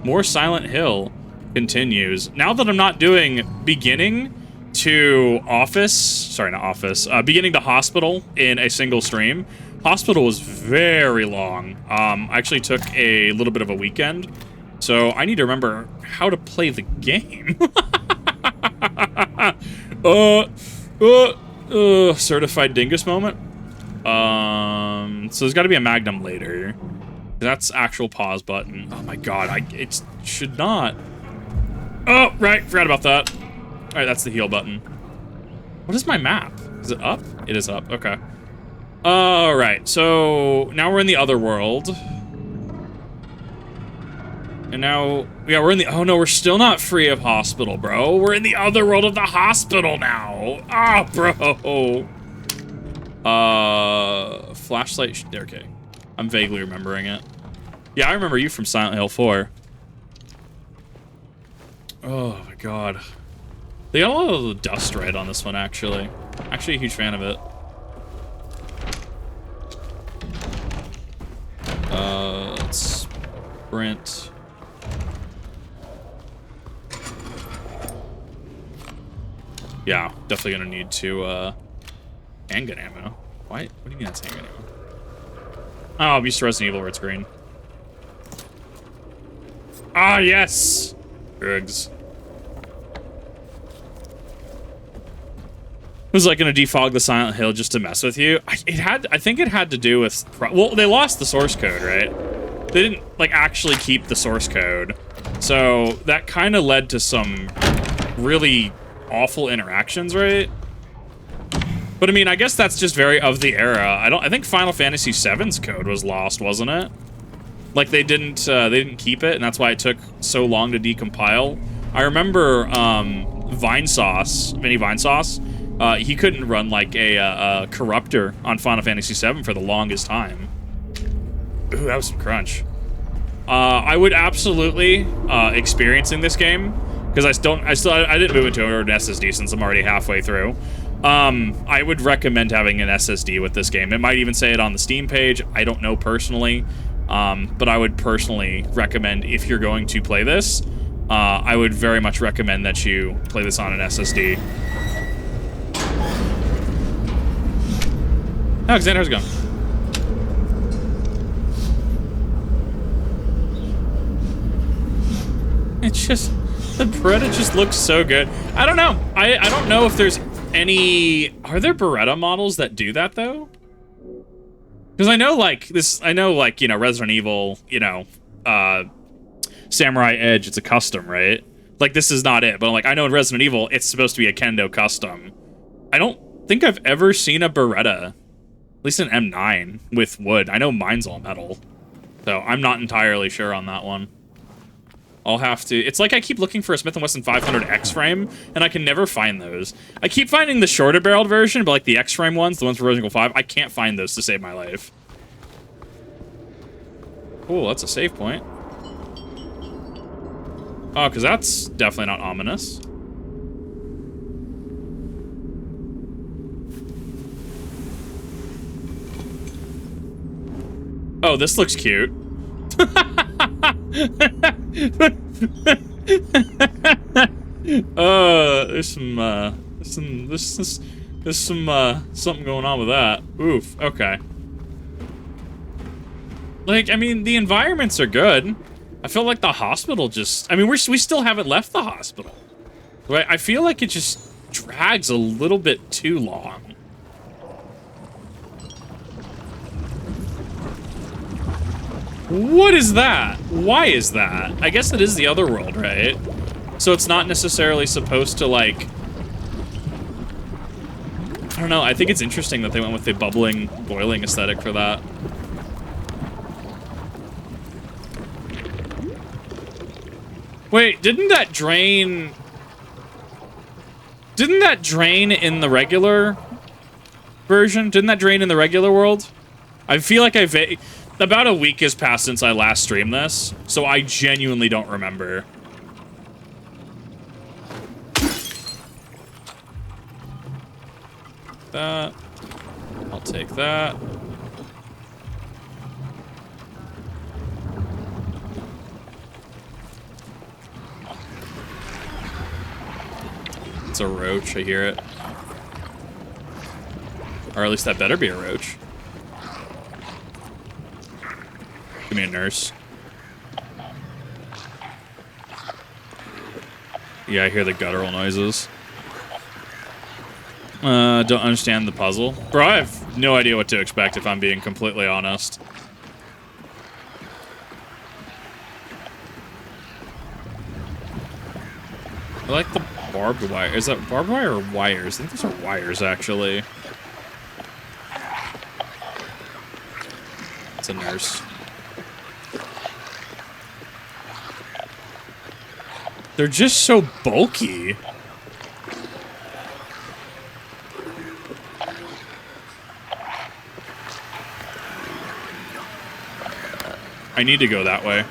More Silent Hill continues. Now that I'm not doing beginning to office, sorry, not office, beginning to hospital in a single stream, hospital was very long. I actually took a little bit of a weekend, so I need to remember how to play the game. Certified dingus moment. So there's got to be a Magnum later. That's actual pause button. Oh my god, it should not. Oh, right, forgot about that. All right, that's the heal button. What is my map? Is it up? It is up, okay. All right, so now we're in the Otherworld. And now, yeah, we're in the, oh no, we're still not free of hospital, bro. We're in the Otherworld of the hospital now. Ah, oh, bro. Flashlight, okay. I'm vaguely remembering it. Yeah, I remember you from Silent Hill 4. Oh my god. They got a lot of the dust right on this one, actually. Actually a huge fan of it. Let's sprint. Yeah, definitely gonna need to, handgun ammo. Why? What do you mean that's handgun ammo? Oh, I'm used to Resident Evil where it's green. Ah, yes! Drugs. Was like gonna defog the Silent Hill just to mess with you. I think it had to do with, well, they lost the source code, right? They didn't like actually keep the source code, so that kind of led to some really awful interactions, right? But I mean, I guess that's just very of the era. I think Final Fantasy VII's code was lost, wasn't it? Like they didn't keep it, and that's why it took so long to decompile. I remember Vinesauce, Mini Vinesauce. He couldn't run like a corruptor on Final Fantasy VII for the longest time. Ooh, that was some crunch. I would absolutely experiencing this game because I didn't move into an SSD since I'm already halfway through. I would recommend having an SSD with this game. It might even say it on the Steam page. I don't know personally, but I would personally recommend if you're going to play this, I would very much recommend that you play this on an SSD. Alexander, how's it going? It's just, the Beretta just looks so good. I don't know. I don't know if there's any, are there Beretta models that do that though? Because I know like, you know, Resident Evil, you know, Samurai Edge, it's a custom, right? Like this is not it, but like I know in Resident Evil, it's supposed to be a Kendo custom. I don't think I've ever seen a Beretta. At least an M9 with wood. I know mine's all metal. So I'm not entirely sure on that one. I'll have to... It's like I keep looking for a Smith & Wesson 500 X-Frame, and I can never find those. I keep finding the shorter barreled version, but like the X-Frame ones, the ones for Resident Evil 5, I can't find those to save my life. Cool, that's a save point. Oh, because that's definitely not ominous. Oh, this looks cute. There's something going on with that. Oof, okay. Like, I mean, the environments are good. I feel like the hospital just, I mean, we still haven't left the hospital. Right? I feel like it just drags a little bit too long. What is that? Why is that? I guess it is the Otherworld, right? So it's not necessarily supposed to, like... I don't know, I think it's interesting that they went with the bubbling, boiling aesthetic for that. Wait, didn't that drain... Didn't that drain in the regular version? Didn't that drain in the regular world? I feel like about a week has passed since I last streamed this, so I genuinely don't remember. That. I'll take that. It's a roach, I hear it. Or at least that better be a roach. Give me a nurse. Yeah, I hear the guttural noises. Don't understand the puzzle. Bro, I have no idea what to expect if I'm being completely honest. I like the barbed wire. Is that barbed wire or wires? I think those are wires, actually. It's a nurse. They're just so bulky. I need to go that way.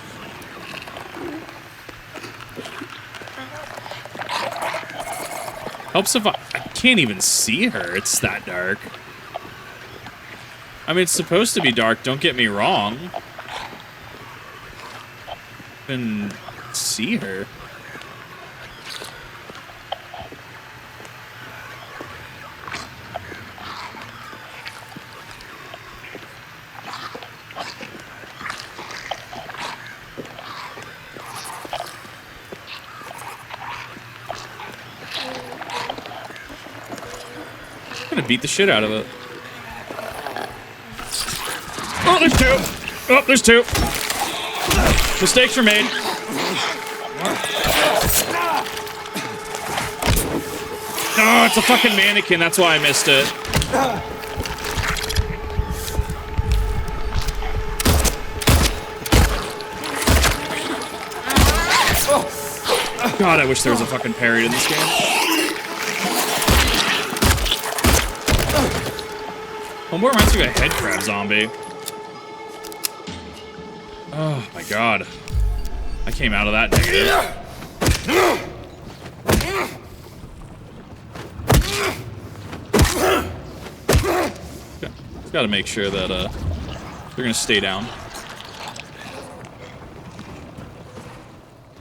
Helps if I can't even see her. It's that dark. I mean, it's supposed to be dark. Don't get me wrong. I can see her. Beat the shit out of it. Oh, there's two. Oh, there's two. Mistakes were made. Oh, it's a fucking mannequin. That's why I missed it. God, I wish there was a fucking parry in this game. Homeboy reminds me of a head crab zombie. Oh my god. I came out of that negative. Gotta make sure that they're gonna stay down.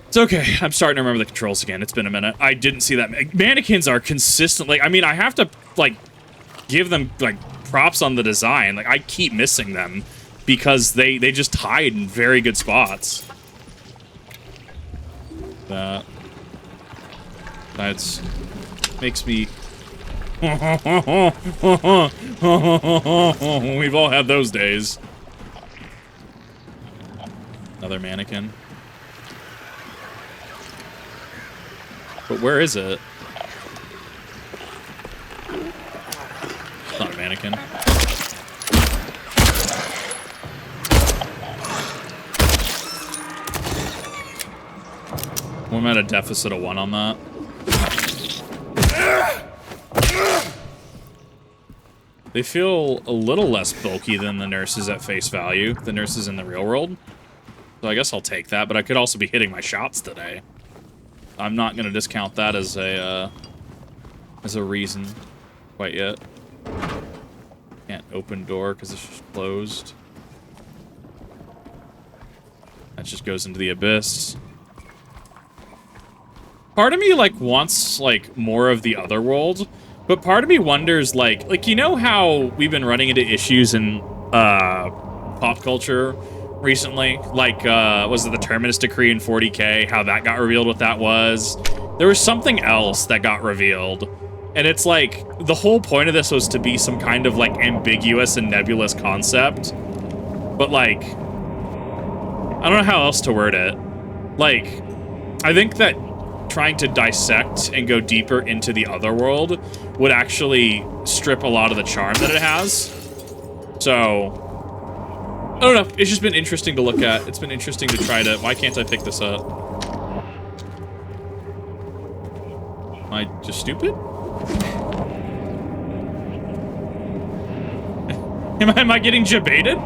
It's okay. I'm starting to remember the controls again. It's been a minute. I didn't see that. Mannequins are consistently... I mean, I have to, like, give them, like, props on the design. Like, I keep missing them because they just hide in very good spots. That's makes me we've all had those days. Another mannequin. But where is it? It's not a mannequin. I'm at a deficit of 1 on that. They feel a little less bulky than the nurses at face value, the nurses in the real world. So I guess I'll take that, but I could also be hitting my shots today. I'm not going to discount that as a reason quite yet. Can't open door because it's just closed. That just goes into the abyss. Part of me, like, wants, like, more of the Otherworld, but part of me wonders, like, you know how we've been running into issues in, pop culture recently? Like, was it the Terminus Decree in 40K, how that got revealed, what that was? There was something else that got revealed, and it's like, the whole point of this was to be some kind of, like, ambiguous and nebulous concept, but, like, I don't know how else to word it. Like, I think that trying to dissect and go deeper into the Otherworld would actually strip a lot of the charm that it has. So, I don't know. It's just been interesting to look at. It's been interesting to try to... Why can't I pick this up? Am I just stupid? Am I getting jebaited?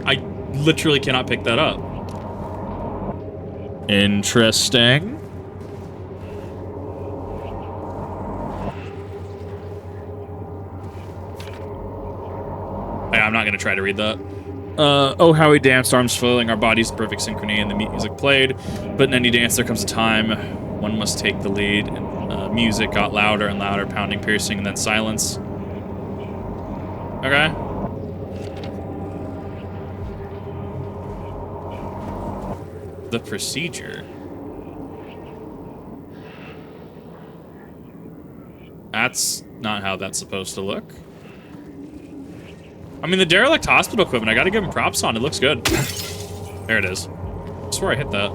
I literally cannot pick that up. Interesting. Yeah, I'm not gonna try to read that. Oh, how we danced, arms flailing, our bodies in perfect synchrony, and the music played. But in any dance, there comes a time One must take the lead. And music got louder and louder, pounding, piercing, and then silence. Okay. The procedure. That's not how that's supposed to look. I mean, the derelict hospital equipment, I gotta give him props on. It looks good. There it is. I swear I hit that.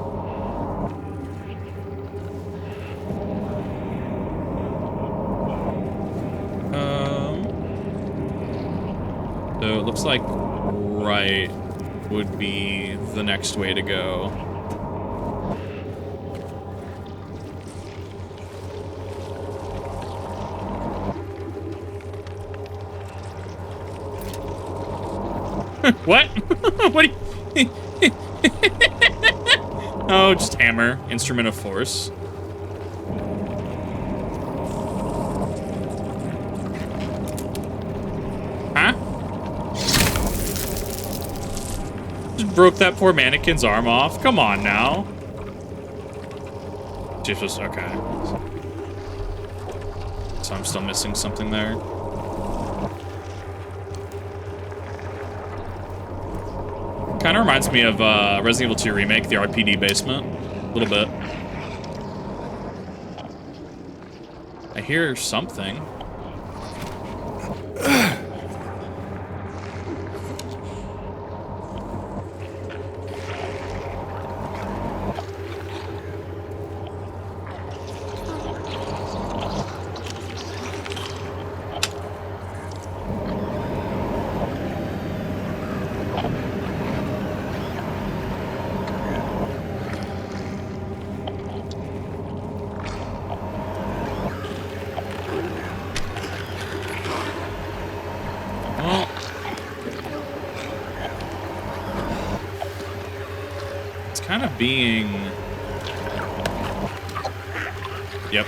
So it looks like right would be the next way to go. What? What do you... Oh, just hammer. Instrument of force. Huh? Just broke that poor mannequin's arm off. Come on now. Just okay. So I'm still missing something there. Kind of reminds me of Resident Evil 2 Remake, the RPD basement. A little bit. I hear something. Kind of being... Yep.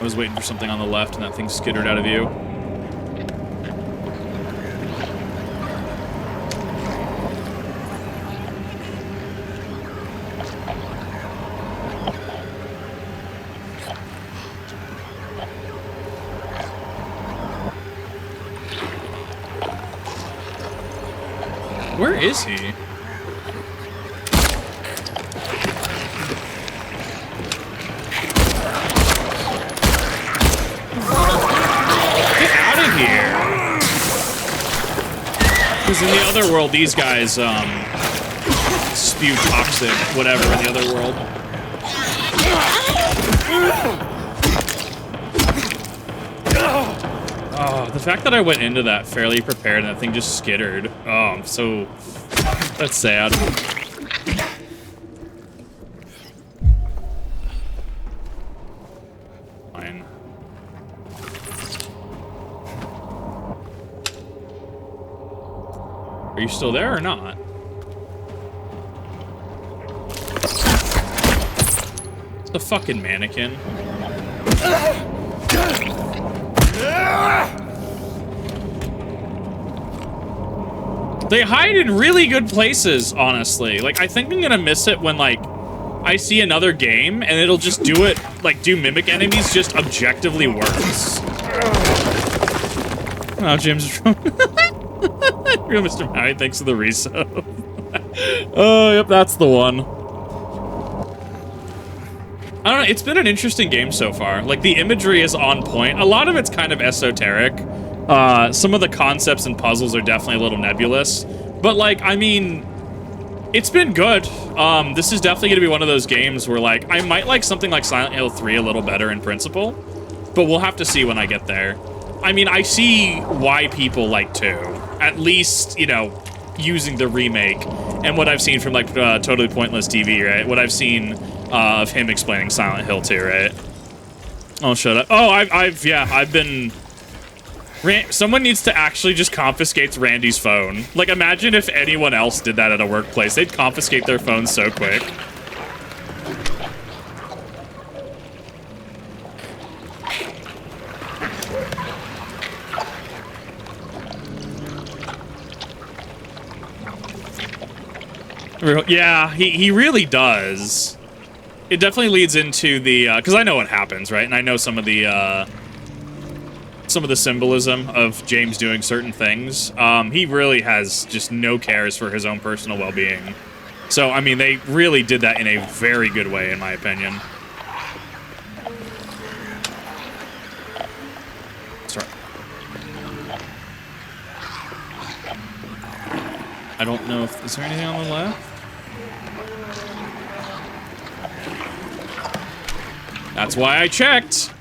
I was waiting for something on the left and that thing skittered out of view. Where is he? In the other world, these guys spew toxic whatever in the other world. Oh, the fact that I went into that fairly prepared and that thing just skittered. Oh, I'm so... That's sad. Fine. Are you still there or not? It's a fucking mannequin. They hide in really good places, honestly. Like, I think I'm gonna miss it when, like, I see another game and it'll just do it, like, do mimic enemies just objectively worse. Oh, Jim's... Real Mr. Maui, thanks for the resub. Oh, yep, that's the one. I don't know, it's been an interesting game so far. Like, the imagery is on point. A lot of it's kind of esoteric. Some of the concepts and puzzles are definitely a little nebulous. But, like, I mean, it's been good. This is definitely going to be one of those games where, like, I might like something like Silent Hill 3 a little better in principle. But we'll have to see when I get there. I mean, I see why people like 2. At least, you know, using the remake and what I've seen from, like, Totally Pointless TV, right? What I've seen of him explaining Silent Hill 2, right? Oh, shut up. Oh, I've been... Someone needs to actually just confiscate Randy's phone. Like, imagine if anyone else did that at a workplace. They'd confiscate their phone so quick. Yeah, he really does. it definitely leads into the because I know what happens, right? And I know some of the symbolism of James doing certain things. He really has just no cares for his own personal well-being. So, I mean, they really did that in a very good way, in my opinion. Sorry. I don't know if... Is there anything on the left? That's why I checked.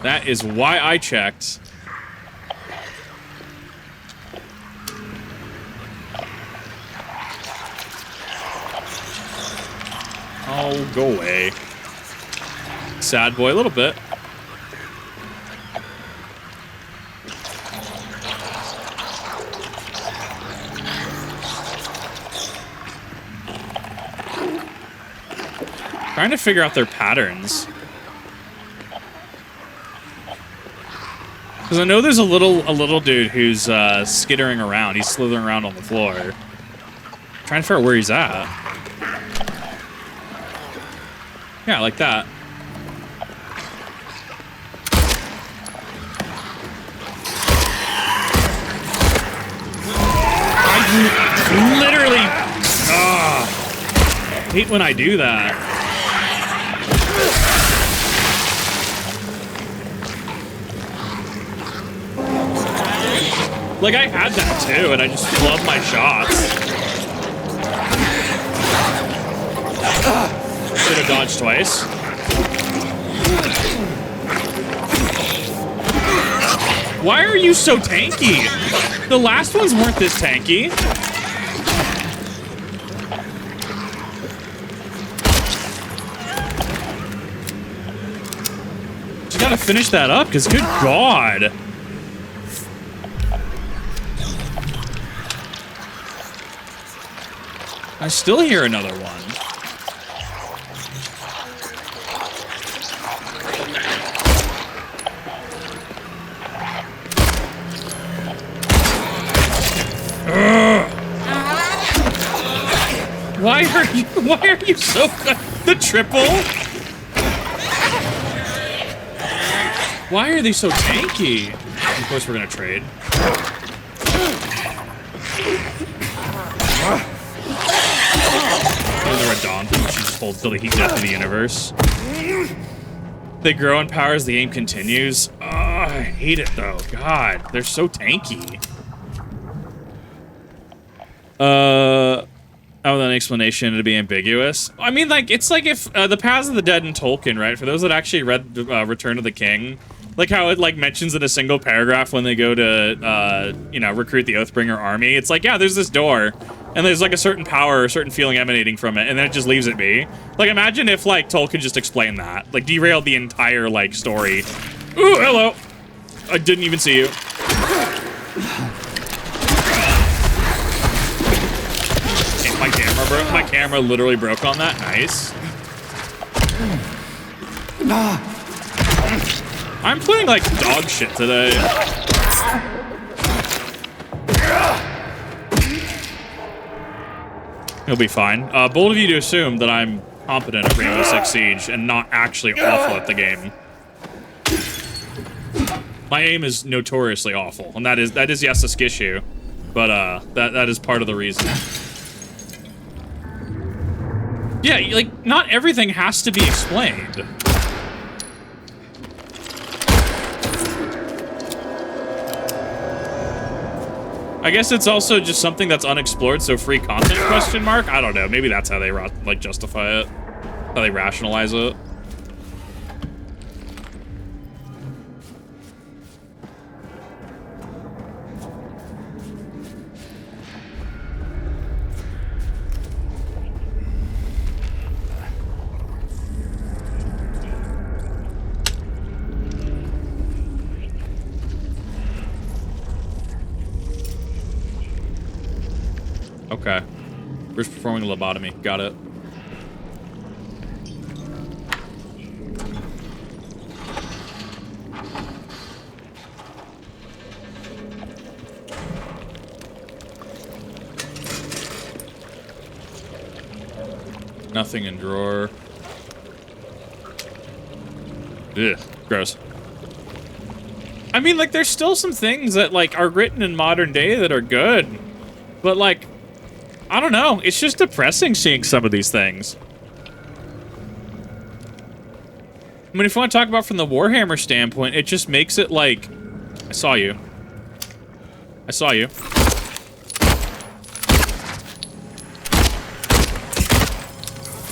That is why I checked. Oh, go away. Sad boy a little bit. Trying to figure out their patterns. Because I know there's a little dude who's skittering around. He's slithering around on the floor. Trying to figure out where he's at. Yeah, like that. I literally... I hate when I do that. Like, I had that too, and I just flubbed my shots. Should have dodged twice. Why are you so tanky? The last ones weren't this tanky. You gotta finish that up, because good God. I still hear another one. Ugh. Why are you so good? The triple? Why are they so tanky? Of course we're gonna trade. They're a donkey. She just holds till the heat death of the universe. They grow in power as the game continues. Oh, I hate it though. God, they're so tanky. Oh, an explanation to be ambiguous. I mean, like, it's like if the Paths of the Dead in Tolkien, right? For those that actually read Return of the King, like how it like mentions in a single paragraph when they go to you know, recruit the Oathbringer army. It's like, yeah, there's this door, and there's like a certain power, or a certain feeling emanating from it, and then it just leaves it be. Like, imagine if like Tolkien just explained that, like derailed the entire like story. Ooh, hello. I didn't even see you. My camera broke. My camera literally broke on that. Nice. I'm playing like dog shit today. He'll be fine. Bold of you to assume that I'm competent at Rainbow Six Siege and not actually awful at the game. My aim is notoriously awful, and that is yes a skishu, but that is part of the reason. Yeah, like, not everything has to be explained. I guess it's also just something that's unexplored, so free content, question mark? I don't know, maybe that's how they, like, justify it. How they rationalize it. Okay. We're performing a lobotomy. Got it. Nothing in drawer. Ugh, gross. I mean, like, there's still some things that, like, are written in modern day that are good. But, like, I don't know. It's just depressing seeing some of these things. I mean, if you want to talk about from the Warhammer standpoint, it just makes it like... I saw you. I saw you.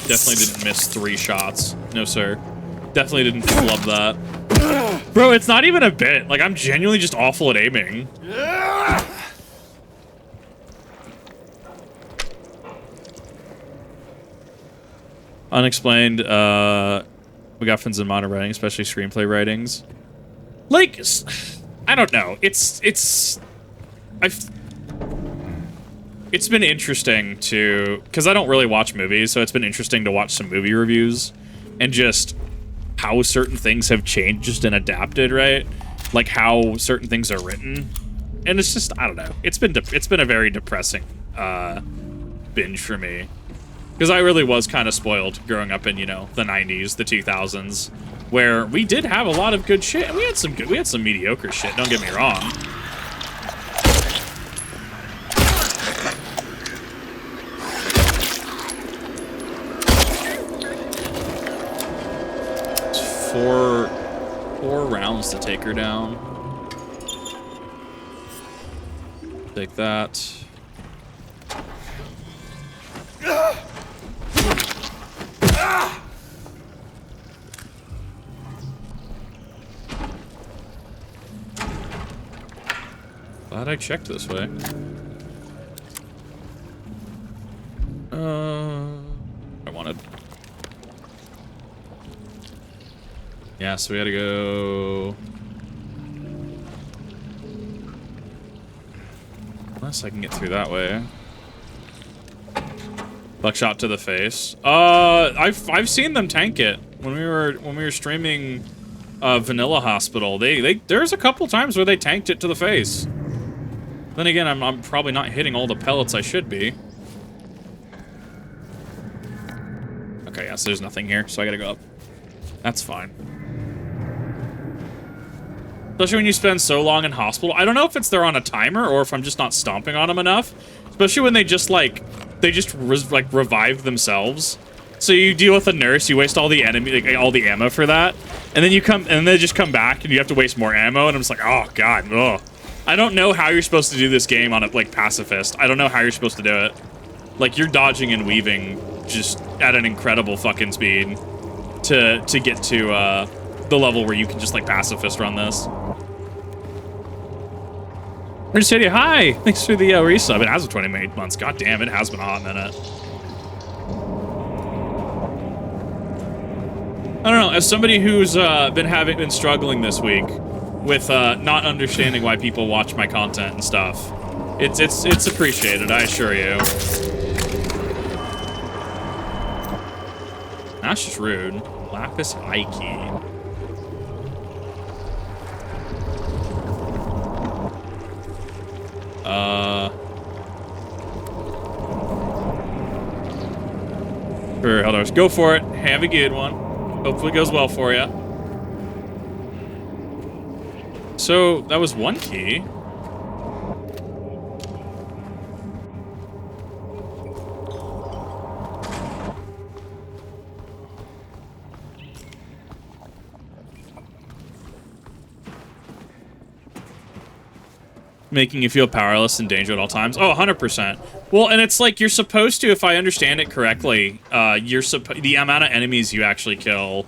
Definitely didn't miss 3 shots. No, sir. Definitely didn't flub that. Bro, it's not even a bit. Like, I'm genuinely just awful at aiming. Unexplained, MacGuffins in modern writing, especially screenplay writings. Like, I don't know. It's been interesting to, because I don't really watch movies, so it's been interesting to watch some movie reviews and just how certain things have changed and adapted, right? Like how certain things are written, and it's just, I don't know. It's been a very depressing binge for me. Because I really was kind of spoiled growing up in, you know, the 90s, the 2000s, where we did have a lot of good shit, and we had some mediocre shit, don't get me wrong. It's four rounds to take her down. Take that. Glad I checked this way. I wanted. Yeah, so we gotta go. Unless I can get through that way. Buckshot to the face. I've seen them tank it when we were streaming Vanilla Hospital. There's a couple times where they tanked it to the face. Then again, I'm probably not hitting all the pellets I should be. Okay, yeah, so there's nothing here, so I gotta go up. That's fine. Especially when you spend so long in hospital. I don't know if it's they're on a timer or if I'm just not stomping on them enough. Especially when they just revive themselves. So you deal with a nurse, you waste all the all the ammo for that, and then they just come back and you have to waste more ammo, and I'm just like, oh god, ugh. I don't know how you're supposed to do this game on a pacifist. I don't know how you're supposed to do it. Like, you're dodging and weaving just at an incredible fucking speed to get to the level where you can just pacifist run this. Rich City, hi! Thanks for the resub. It has been 28 months. God damn, it has been a hot minute. I don't know, as somebody who's been struggling this week with not understanding why people watch my content and stuff, it's appreciated, I assure you. That's just rude. Lapis High Key. Sure, Eldars, go for it. Have a good one. Hopefully it goes well for you. So, that was one key. Making you feel powerless and danger at all times. Oh, 100%. Well, and it's like you're supposed to, if I understand it correctly, the amount of enemies you actually kill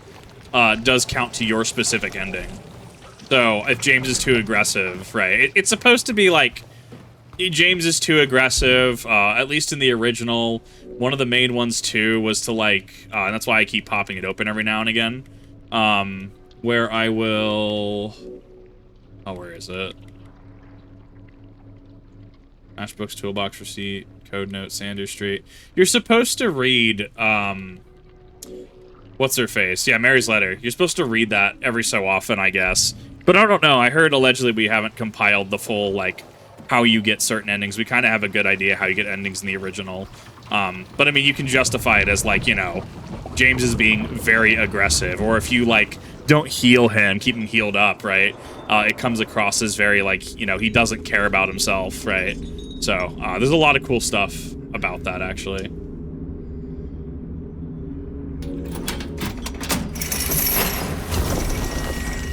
does count to your specific ending. So if James is too aggressive, right? It's supposed to be like James is too aggressive. At least in the original, one of the main ones too was to and that's why I keep popping it open every now and again. Where I will. Oh, where is it? Ashbrook's Toolbox Receipt, Code Note, Sanders Street. You're supposed to read, what's her face? Yeah, Mary's letter. You're supposed to read that every so often, I guess. But I don't know. I heard allegedly we haven't compiled the full, how you get certain endings. We kind of have a good idea how you get endings in the original. But I mean, you can justify it as like, you know, James is being very aggressive, or if you like don't heal him, keep him healed up, right? It comes across as very like, you know, he doesn't care about himself, right? So there's a lot of cool stuff about that, actually.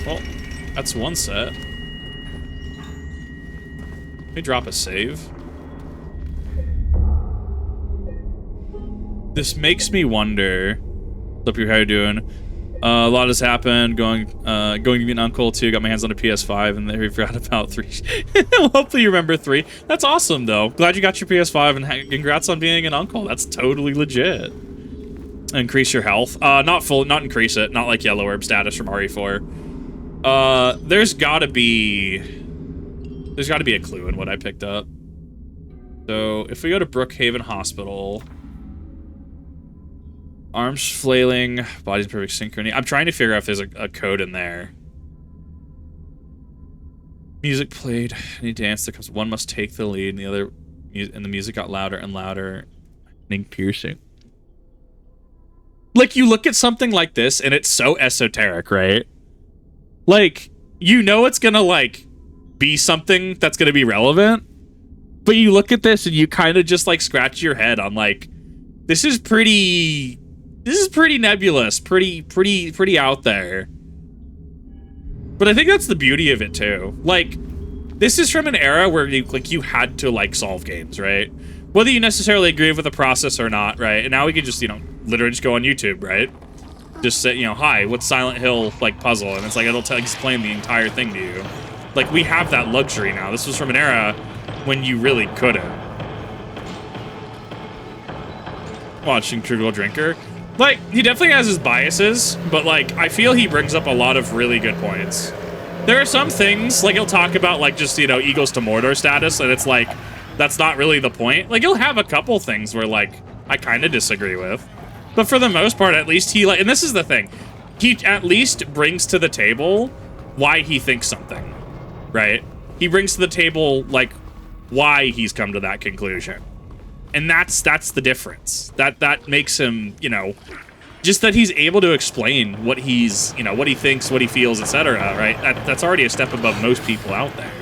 Well, that's one set. Let me drop a save. This makes me wonder. What's up, how you doing? A lot has happened. Going to be an uncle too. Got my hands on a PS5, and they forgot about 3. Well, hopefully you remember 3. That's awesome, though. Glad you got your PS5, and congrats on being an uncle. That's totally legit. Increase your health. Not increase it. Not like yellow herb status from RE4. There's gotta be a clue in what I picked up. So if we go to Brookhaven Hospital. Arms flailing, body's in perfect synchrony. I'm trying to figure out if there's a code in there. Music played. Any dance that comes. One must take the lead, and the other, and the music got louder and louder, and piercing. Like, you look at something like this, and it's so esoteric, right? Like, you know it's gonna like be something that's gonna be relevant, but you look at this and you kind of just like scratch your head on like, this is pretty nebulous, pretty out there. But I think that's the beauty of it too. Like, this is from an era where you had to like solve games, right? Whether you necessarily agree with the process or not, right? And now we can just, you know, literally just go on YouTube, right? Just say, you know, hi, what's Silent Hill like puzzle? And it's like it'll explain the entire thing to you. Like, we have that luxury now. This was from an era when you really couldn't. Watching True Girl Drinker. Like, he definitely has his biases, but, like, I feel he brings up a lot of really good points. There are some things, like, he'll talk about, like, just, you know, Eagles to Mordor status, and it's like, that's not really the point. Like, he'll have a couple things where, like, I kind of disagree with. But for the most part, at least he, like, and this is the thing, he at least brings to the table why he thinks something, right? He brings to the table, like, why he's come to that conclusion. And that's the difference. That makes him, you know, just that he's able to explain what he's, you know, what he thinks, what he feels, etc., right? That's already a step above most people out there.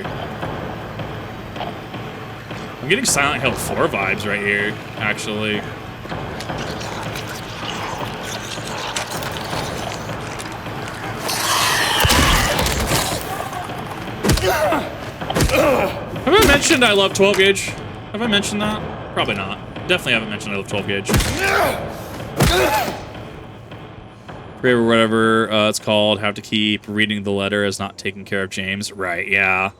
I'm getting Silent Hill 4 vibes right here, actually. Have I mentioned I love 12 gauge? Have I mentioned that? Probably not. Definitely haven't mentioned I love 12 gauge. Or whatever it's called. Have to keep reading the letter as not taking care of James. Right, yeah.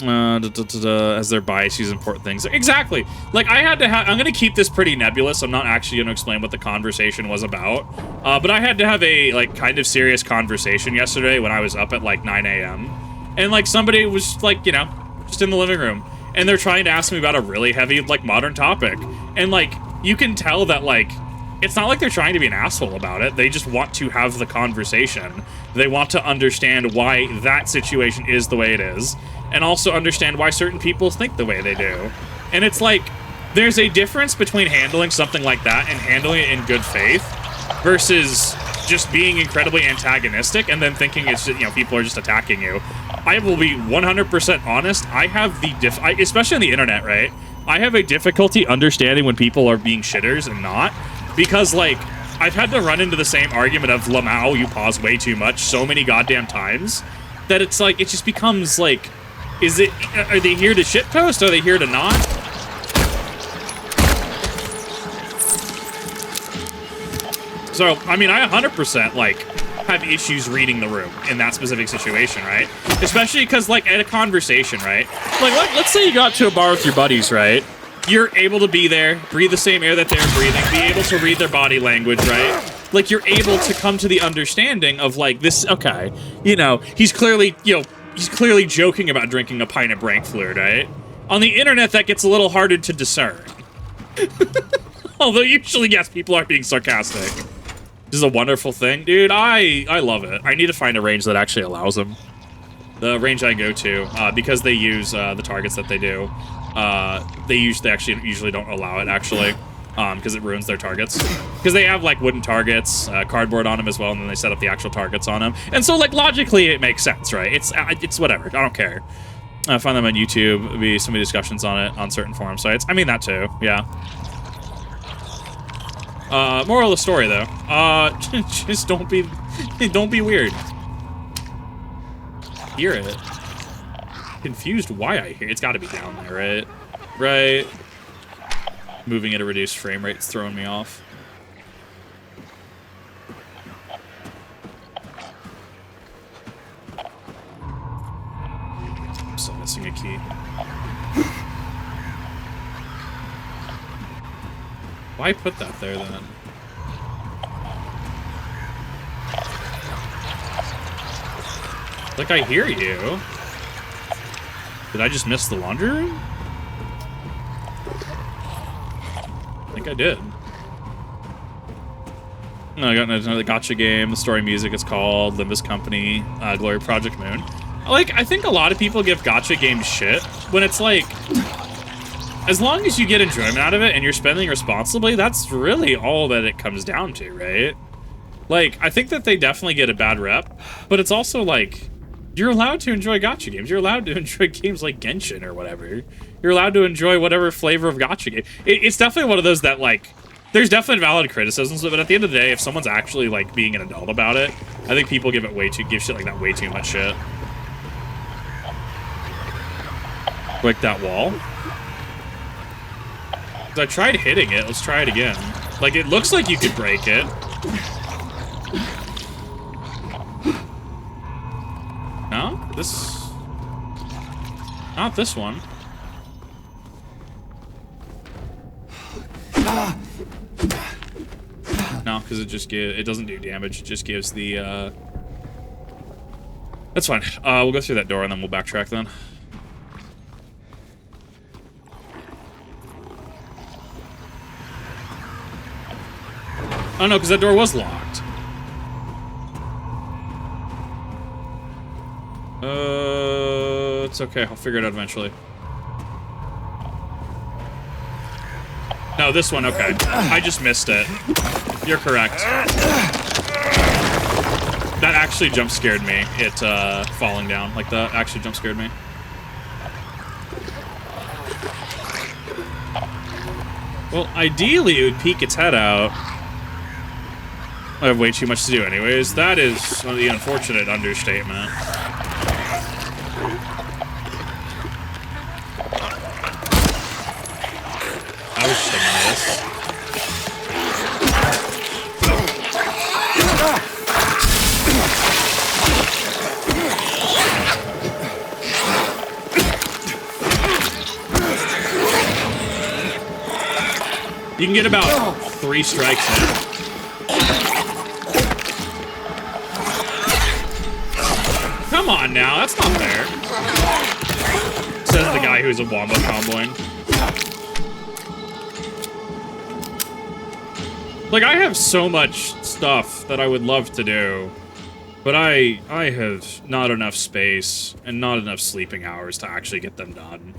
As their bias, use important things. Exactly. Like, I had to have... I'm going to keep this pretty nebulous. I'm not actually going to explain what the conversation was about. But I had to have a, like, kind of serious conversation yesterday when I was up at, like, 9 a.m. And, like, somebody was, like, you know, just in the living room. And they're trying to ask me about a really heavy, like, modern topic. And, like, you can tell that, like, it's not like they're trying to be an asshole about it. They just want to have the conversation. They want to understand why that situation is the way it is. And also understand why certain people think the way they do. And it's like, there's a difference between handling something like that and handling it in good faith versus just being incredibly antagonistic and then thinking it's, you know, people are just attacking you. I will be 100% honest. I have the especially on the internet, right? I have a difficulty understanding when people are being shitters and not, because, like, I've had to run into the same argument of Lamau, you pause way too much so many goddamn times that it's like, it just becomes like, are they here to shitpost? Are they here to not? So, I mean, I 100% like have issues reading the room in that specific situation, right? Especially because, like, at a conversation, right? Like, let's say you got to a bar with your buddies, right? You're able to be there, breathe the same air that they're breathing, be able to read their body language, right? Like, you're able to come to the understanding of, like, this, okay, you know, he's clearly joking about drinking a pint of brain fluid, right? On the internet, that gets a little harder to discern. Although usually, yes, people are being sarcastic. This is a wonderful thing. Dude, I love it. I need to find a range that actually allows them. The range I go to, because they use the targets that they do. They usually don't allow it, actually, because it ruins their targets. Because they have, like, wooden targets, cardboard on them as well, and then they set up the actual targets on them. And so, like, logically, it makes sense, right? It's whatever. I don't care. I find them on YouTube. There'll be so many discussions on it on certain forum sites. I mean, that too, yeah. Moral of the story, though. Just don't be weird. Hear it. Confused why I hear it. It's got to be down there, right? Right. Moving at a reduced frame rate is throwing me off. I'm still missing a key. Why put that there, then? Like, I hear you. Did I just miss the laundry room? I think I did. No, I got another gacha game. The story music is called Limbus Company, Glory Project Moon. Like, I think a lot of people give gacha games shit when it's like, as long as you get enjoyment out of it and you're spending responsibly, that's really all that it comes down to, right? Like, I think that they definitely get a bad rep, but it's also like, you're allowed to enjoy gacha games. You're allowed to enjoy games like Genshin or whatever. You're allowed to enjoy whatever flavor of gacha game. It's definitely one of those that, like, there's definitely valid criticisms, but at the end of the day, if someone's actually, like, being an adult about it, I think people give shit like that way too much shit. Break that wall. 'Cause I tried hitting it. Let's try it again. Like, it looks like you could break it. No? Not this one. No, because it doesn't do damage. It just gives the, That's fine. We'll go through that door and then we'll backtrack then. Oh no, because that door was locked. It's okay. I'll figure it out eventually. No, this one, okay. I just missed it. You're correct. That actually jump scared me. It, falling down like that actually jump scared me. Well, ideally it would peek its head out. I have way too much to do anyways. That is the unfortunate understatement. I was just a miss. You can get about 3 strikes in. Come on now, that's not fair. Says the guy who's a wombo comboing. Like, I have so much stuff that I would love to do, but I have not enough space and not enough sleeping hours to actually get them done.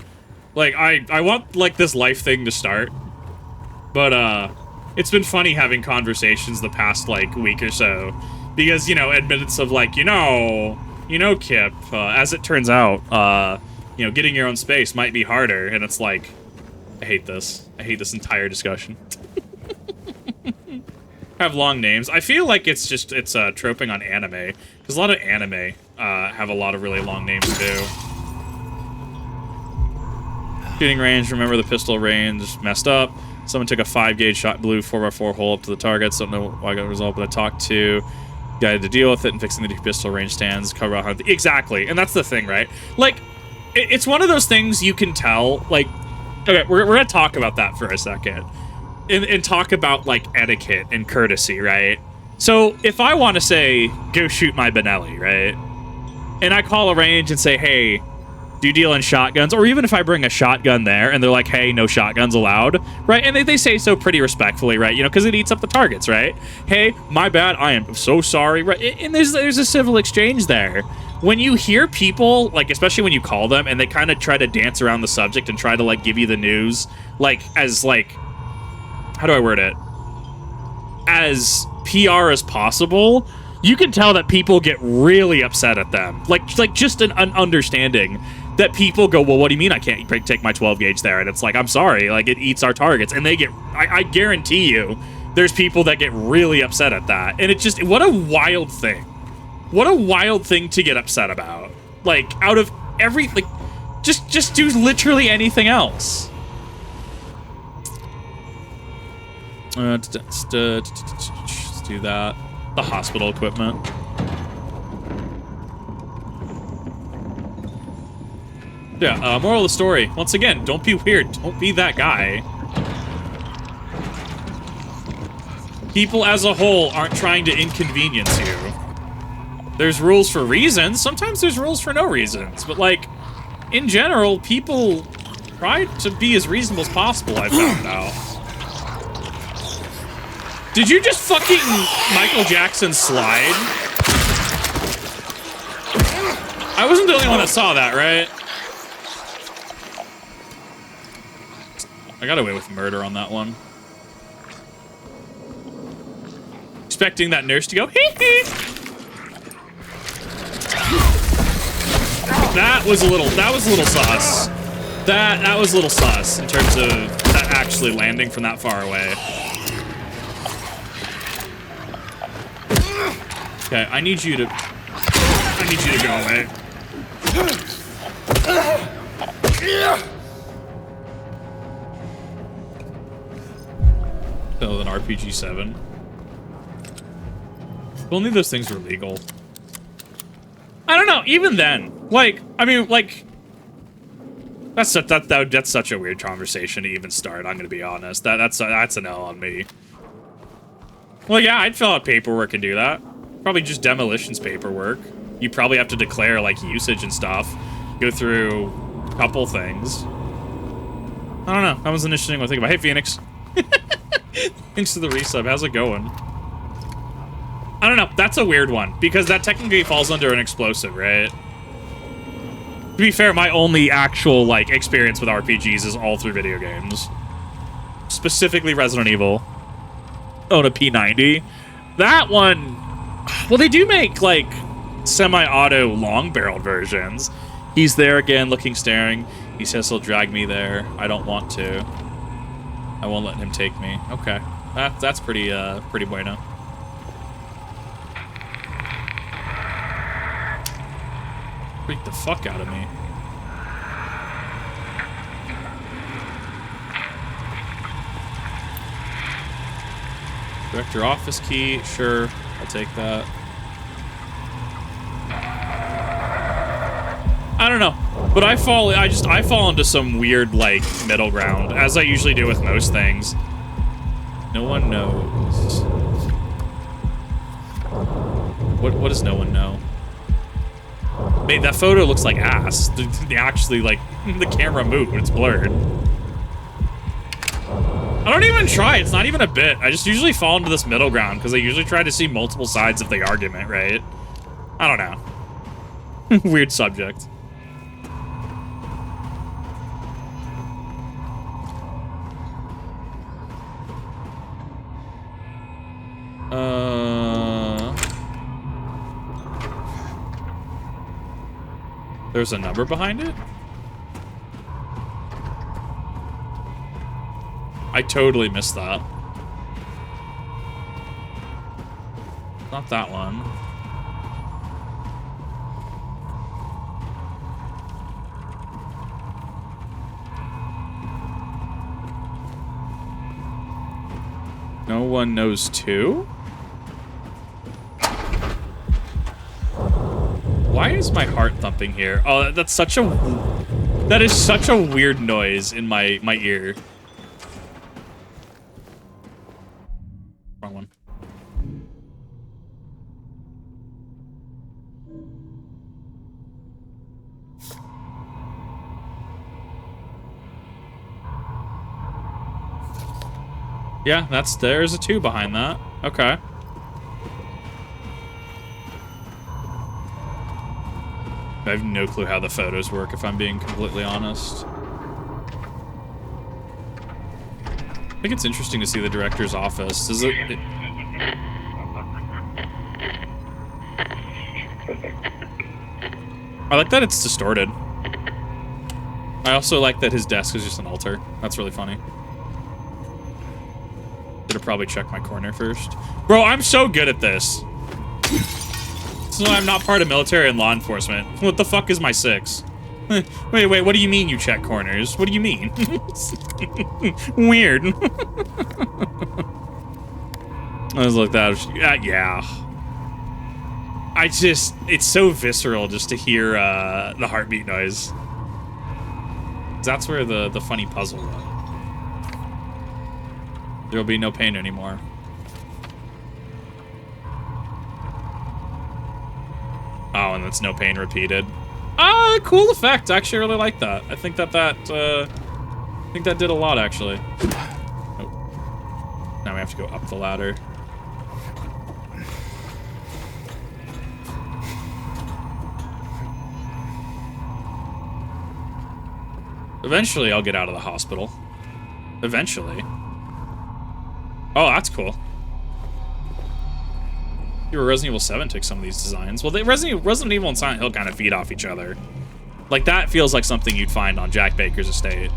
Like, I want, like, this life thing to start, but, it's been funny having conversations the past, like, week or so, because, you know, admittance of, like, you know, Kip, as it turns out, you know, getting your own space might be harder, and it's like, I hate this. I hate this entire discussion. Have long names. I feel like it's troping on anime, because a lot of anime, have a lot of really long names, too. Shooting range, remember the pistol range, messed up. Someone took a 5-gauge shot, blew 4x4 hole up to the targets, don't know why I got a result, but I talked to guy had to deal with it and fixing the pistol range stands, cover out exactly, and that's the thing, right? Like, it's one of those things you can tell, like, okay, we're gonna talk about that for a second, and talk about, like, etiquette and courtesy, right? So, if I want to say, go shoot my Benelli, right? And I call a range and say, hey, Do you deal in shotguns? Or even if I bring a shotgun there and they're like, hey, no shotguns allowed, right? And they say so pretty respectfully, right? You know, because it eats up the targets, right? Hey, my bad, I am so sorry, right? And there's a civil exchange there. When you hear people, like, especially when you call them and they kind of try to dance around the subject and try to, like, give you the news, like, as, like, how do I word it? As PR as possible, you can tell that people get really upset at them. Like just an understanding that people go, well, what do you mean I can't take my 12 gauge there? And it's like, I'm sorry, like, it eats our targets. And they get, I guarantee you, there's people that get really upset at that. And it's just, what a wild thing. What a wild thing to get upset about. Like, out of every, like, just do literally anything else. Let's do that. The hospital equipment. Yeah, moral of the story. Once again, don't be weird. Don't be that guy. People as a whole aren't trying to inconvenience you. There's rules for reasons. Sometimes there's rules for no reasons. But, like, in general, people try to be as reasonable as possible, I found out. Did you just fucking Michael Jackson slide? I wasn't the only one that saw that, right? I got away with murder on that one. Expecting that nurse to go, hee hee. That was a little sus. That was a little sus in terms of that actually landing from that far away. Okay, I need you to go away. Still an RPG-7. If only those things were legal. I don't know, even then. Like, I mean, like, that's such a weird conversation to even start, I'm gonna be honest. That's an L on me. Well, yeah, I'd fill out paperwork and do that. Probably just demolitions paperwork. You probably have to declare, like, usage and stuff. Go through a couple things. I don't know. That was an interesting one to think about. Hey, Phoenix. Thanks to the resub. How's it going? I don't know. That's a weird one. Because that technically falls under an explosive, right? To be fair, my only actual, like, experience with RPGs is all through video games. Specifically Resident Evil. Own a P90. That one... Well, they do make, like, semi-auto long-barreled versions. He's there again, looking, staring. He says he'll drag me there. I don't want to. I won't let him take me. Okay. That's pretty bueno. Freak the fuck out of me. Director office key, sure. I'll take that. I don't know, but I fall into some weird, like, middle ground, as I usually do with most things. No one knows. What does no one know? Mate, that photo looks like ass. They actually, like, the camera moved. It's blurred. I don't even try. It's not even a bit. I just usually fall into this middle ground because I usually try to see multiple sides of the argument, right? I don't know. Weird subject. There's a number behind it? I totally missed that. Not that one. No one knows too? Why is my heart thumping here? Oh, that is such a weird noise in my ear. Wrong one. Yeah, there's a 2 behind that. Okay. I have no clue how the photos work, if I'm being completely honest. I think it's interesting to see the director's office. Is it I like that it's distorted. I also like that his desk is just an altar. That's really funny. Should have probably checked my corner first. Bro, I'm so good at this. So I'm not part of military and law enforcement. What the fuck is my 6? Wait, what do you mean you check corners? What do you mean? Weird. I was like that. Yeah. It's so visceral just to hear the heartbeat noise. That's where the funny puzzle was. There'll be no pain anymore. Oh, and that's no pain repeated. Ah, cool effect. I actually really like that. I think that did a lot, actually. Oh. Now we have to go up the ladder. Eventually, I'll get out of the hospital. Eventually. Oh, that's cool. Resident Evil 7 took some of these designs. Well, Resident Evil and Silent Hill kind of feed off each other. Like, that feels like something you'd find on Jack Baker's estate.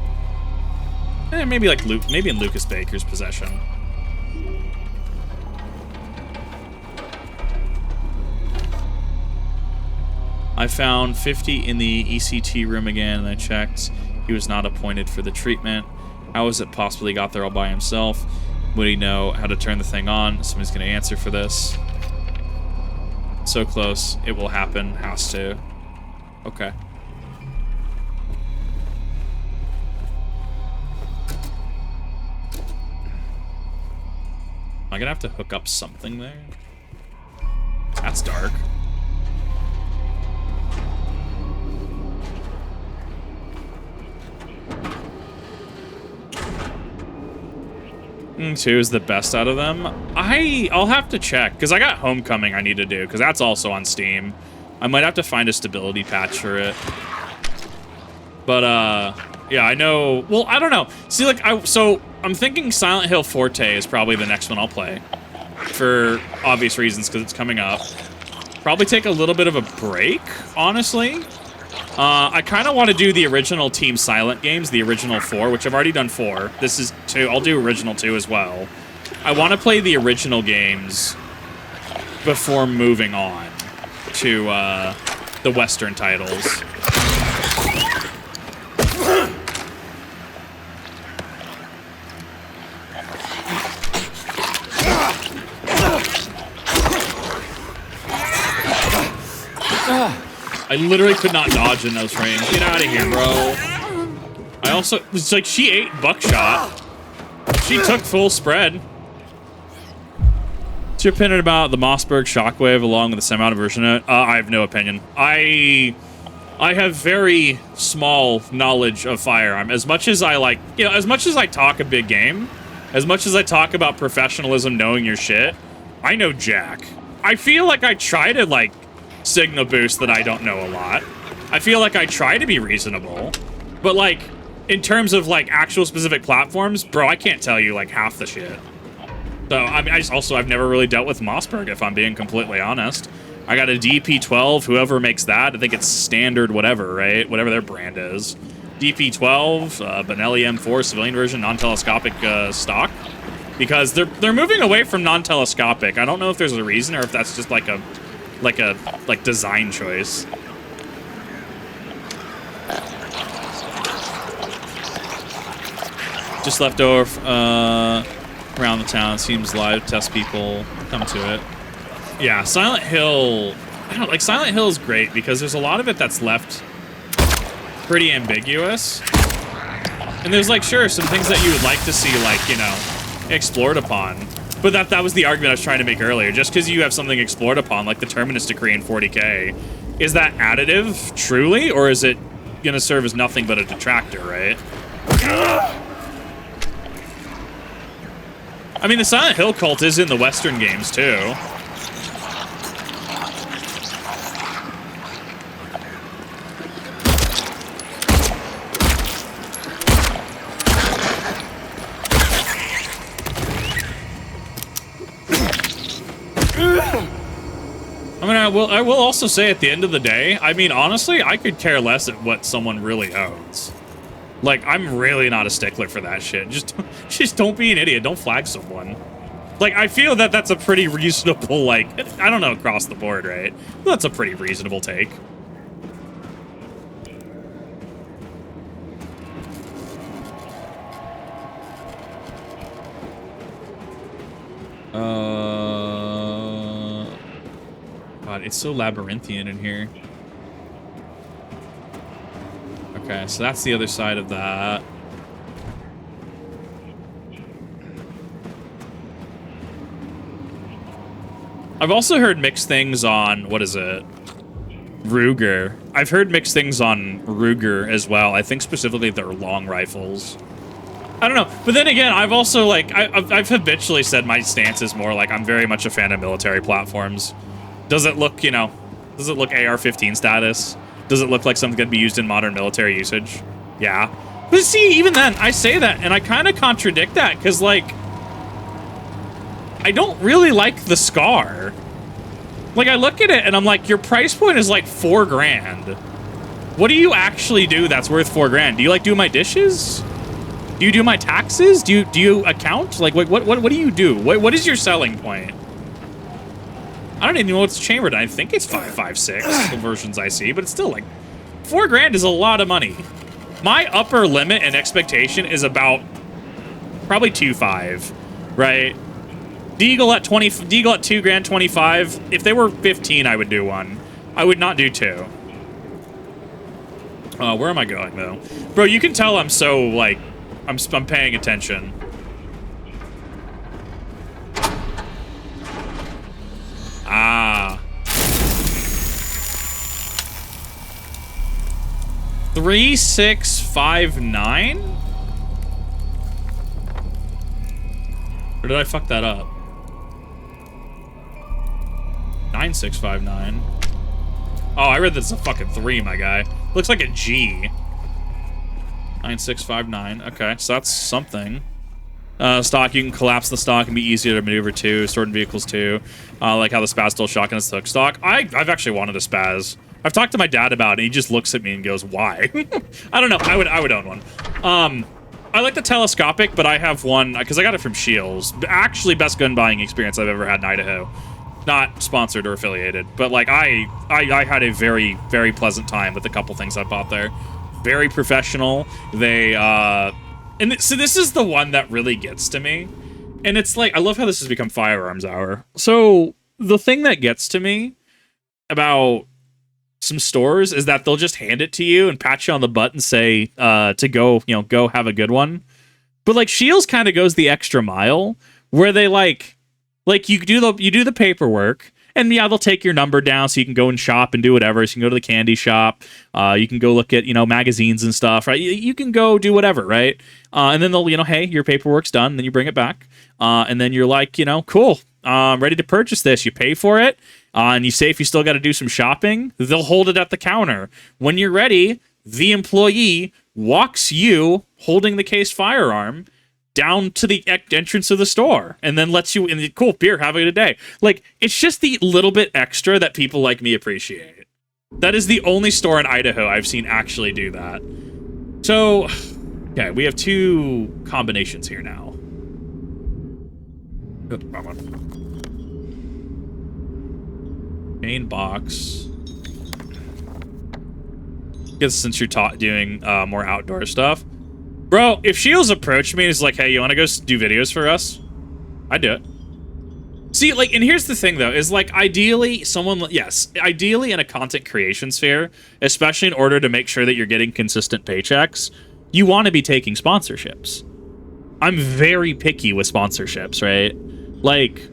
Maybe like maybe in Lucas Baker's possession. I found 50 in the ECT room again, and I checked. He was not appointed for the treatment. How is it possible he got there all by himself? Would he know how to turn the thing on? Somebody's going to answer for this. So close. It will happen. Has to. Okay. Am I gonna have to hook up something there? That's dark. Two is the best out of them. I'll have to check, because I got Homecoming I need to do, because that's also on Steam. I might have to find a stability patch for it. But, yeah, I know... Well, I don't know. See, like, so I'm thinking Silent Hill Forte is probably the next one I'll play. For obvious reasons, because it's coming up. Probably take a little bit of a break, honestly. I kind of want to do the original Team Silent games, the original 4, which I've already done 4. This is 2. I'll do original 2 as well. I want to play the original games before moving on to the Western titles. I literally could not dodge in those frames. Get out of here, bro. I also... It's like she ate buckshot. She took full spread. What's your opinion about the Mossberg Shockwave along with the semi-auto version of it? I have no opinion. I have very small knowledge of firearm. As much as I like... You know, as much as I talk a big game, as much as I talk about professionalism, knowing your shit, I know jack. I feel like I try to, like... signal boost that I don't know a lot. I feel like I try to be reasonable, but like in terms of like actual specific platforms, bro, I can't tell you like half the shit. So I mean, I've never really dealt with Mossberg, if I'm being completely honest. I got a DP12, whoever makes that. I think it's standard whatever, right? Whatever their brand is. DP12, Benelli M4 civilian version, non-telescopic stock. Because they're moving away from non-telescopic. I don't know if there's a reason or if that's just like a design choice. Just left over around the town. Seems live. Test people. Come to it. Yeah, Silent Hill. I don't like Silent Hill is great because there's a lot of it that's left pretty ambiguous. And there's like sure some things that you would like to see like, you know, explored upon. But that was the argument I was trying to make earlier. Just because you have something explored upon, like the Terminus Decree in 40K, is that additive, truly? Or is it going to serve as nothing but a detractor, right? I mean, the Silent Hill cult is in the Western games, too. I mean, I will also say at the end of the day, I mean, honestly, I could care less at what someone really owns. Like, I'm really not a stickler for that shit. Just don't be an idiot. Don't flag someone. Like, I feel that that's a pretty reasonable, like, I don't know, across the board, right? That's a pretty reasonable take. God, it's so labyrinthian in here. Okay, so that's the other side of that. I've also heard mixed things on, what is it? Ruger. I've heard mixed things on Ruger as well. I think specifically their long rifles. I don't know. But then again, I've also, like, I've habitually said my stance is more like I'm very much a fan of military platforms. Does it look, you know, does it look AR-15 status? Does it look like something going to be used in modern military usage? Yeah. But see, even then, I say that, and I kind of contradict that, because, like, I don't really like the Scar. Like, I look at it, and I'm like, your price point is, like, $4 grand. What do you actually do that's worth $4 grand? Do you, like, do my dishes? Do you do my taxes? Do you account? Like, what do you do? What is your selling point? I don't even know what's chambered. I think it's 5.56, the versions I see, but it's still like $4 grand is a lot of money. My upper limit and expectation is about probably 2.5, right? Deagle at $2 grand, 25. If they were 15, I would do one. I would not do two. Where am I going though, bro? You can tell I'm so like I'm paying attention. Ah. 3659? Or did I fuck that up? 9659. Oh, I read this as a fucking 3, my guy. Looks like a G. 9659. Okay, so that's something. Stock, you can collapse the stock and be easier to maneuver too. Stored in vehicles too. Like how the spaz still shotgun is hook stock. I've actually wanted a spaz. I've talked to my dad about it. And he just looks at me and goes, "Why?" I don't know. I would own one. I like the telescopic, but I have one because I got it from Shields. Actually, best gun buying experience I've ever had in Idaho. Not sponsored or affiliated, but like I had a very, very pleasant time with a couple things I bought there. Very professional. They and so this is the one that really gets to me. And it's like, I love how this has become firearms hour. So the thing that gets to me about some stores is that they'll just hand it to you and pat you on the butt and say to go, you know, go have a good one. But like Shields kind of goes the extra mile where they like you do the paperwork. And yeah, they'll take your number down so you can go and shop and do whatever. So you can go to the candy shop. You can go look at, you know, magazines and stuff, right? You can go do whatever, right? And then they'll, you know, hey, your paperwork's done. And then you bring it back. And then you're like, you know, cool. I'm ready to purchase this. You pay for it. And you say if you still got to do some shopping, they'll hold it at the counter. When you're ready, the employee walks you holding the case firearm down to the entrance of the store and then lets you in the cool beer, have a good day. Like, it's just the little bit extra that people like me appreciate. That is the only store in Idaho I've seen actually do that. So, okay, we have two combinations here now. Wrong one. Main box. I guess since you're doing more outdoor stuff. Bro, if Shields approached me and is like, hey, you want to go do videos for us? I'd do it. See, like, and here's the thing, though, is, like, ideally, ideally in a content creation sphere, especially in order to make sure that you're getting consistent paychecks, you want to be taking sponsorships. I'm very picky with sponsorships, right? Like,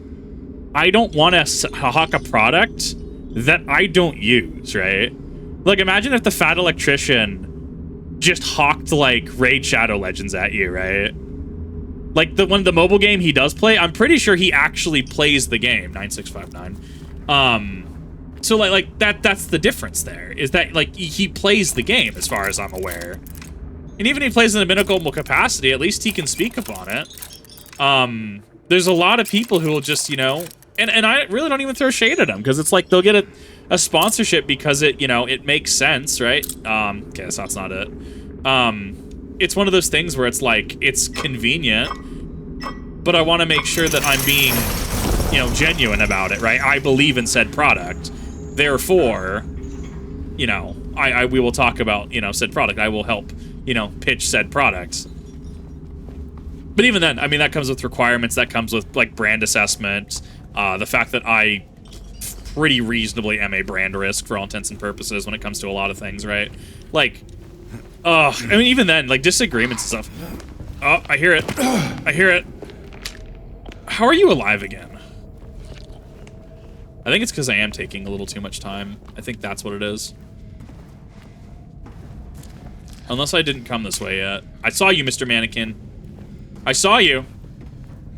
I don't want to hawk a product that I don't use, right? Like, imagine if the fat electrician just hawked like Raid Shadow Legends at you, right? Like the mobile game he does play, I'm pretty sure he actually plays the game. 9659. So like that's the difference there, is that like he plays the game as far as I'm aware. And even if he plays in a minimal capacity, at least he can speak upon it. There's a lot of people who will just, you know, and I really don't even throw shade at them, because it's like they'll get a sponsorship because it, you know, it makes sense, right? Okay, so that's not it. It's one of those things where it's like, it's convenient, but I want to make sure that I'm being, you know, genuine about it, right? I believe in said product. Therefore, you know, we will talk about, you know, said product. I will help, you know, pitch said product. But even then, I mean, that comes with requirements. That comes with, like, brand assessment. The fact that I pretty reasonably am a brand risk for all intents and purposes when it comes to a lot of things, right? Like, I mean, even then, like, disagreements and stuff. Oh, I hear it. I hear it. How are you alive again? I think it's because I am taking a little too much time. I think that's what it is. Unless I didn't come this way yet. I saw you, Mr. Mannequin. I saw you.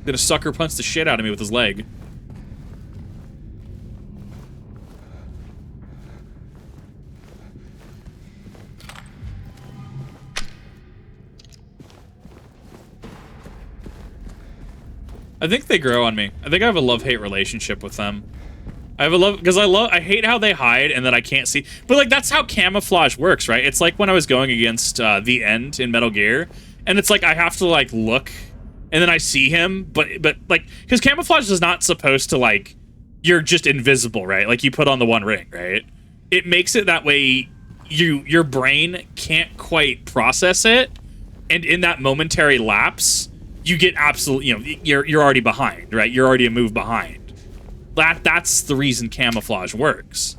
Gonna sucker punch the shit out of me with his leg. I think they grow on me. I think I have a love-hate relationship with them. I have a love, because I hate how they hide and that I can't see. But like, that's how camouflage works, right? It's like when I was going against the End in Metal Gear, and it's like I have to like look, and then I see him, but like, because camouflage is not supposed to like, you're just invisible, right? Like you put on the One Ring, right? It makes it that way your brain can't quite process it, and in that momentary lapse, you get absolutely, you know, you're already behind, right? You're already a move behind. That's the reason camouflage works.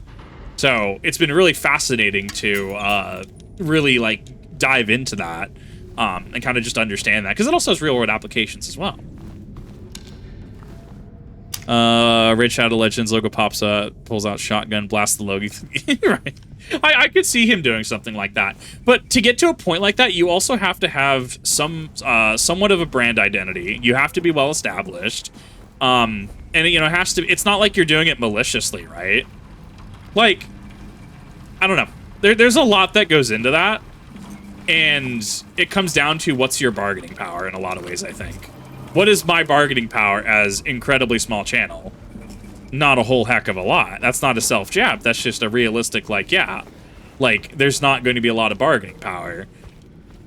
So it's been really fascinating to really like dive into that and kind of just understand that, because it also has real world applications as well. Raid Shadow Legends logo pops up, pulls out shotgun, blasts the logo. Right. I could see him doing something like that. But to get to a point like that, you also have to have some somewhat of a brand identity. You have to be well established. And you know, it has to, it's not like you're doing it maliciously, right? Like, I don't know. There's a lot that goes into that. And it comes down to what's your bargaining power in a lot of ways, I think. What is my bargaining power as incredibly small channel? Not a whole heck of a lot. That's not a self-jab. That's just a realistic, like, yeah. Like, there's not going to be a lot of bargaining power.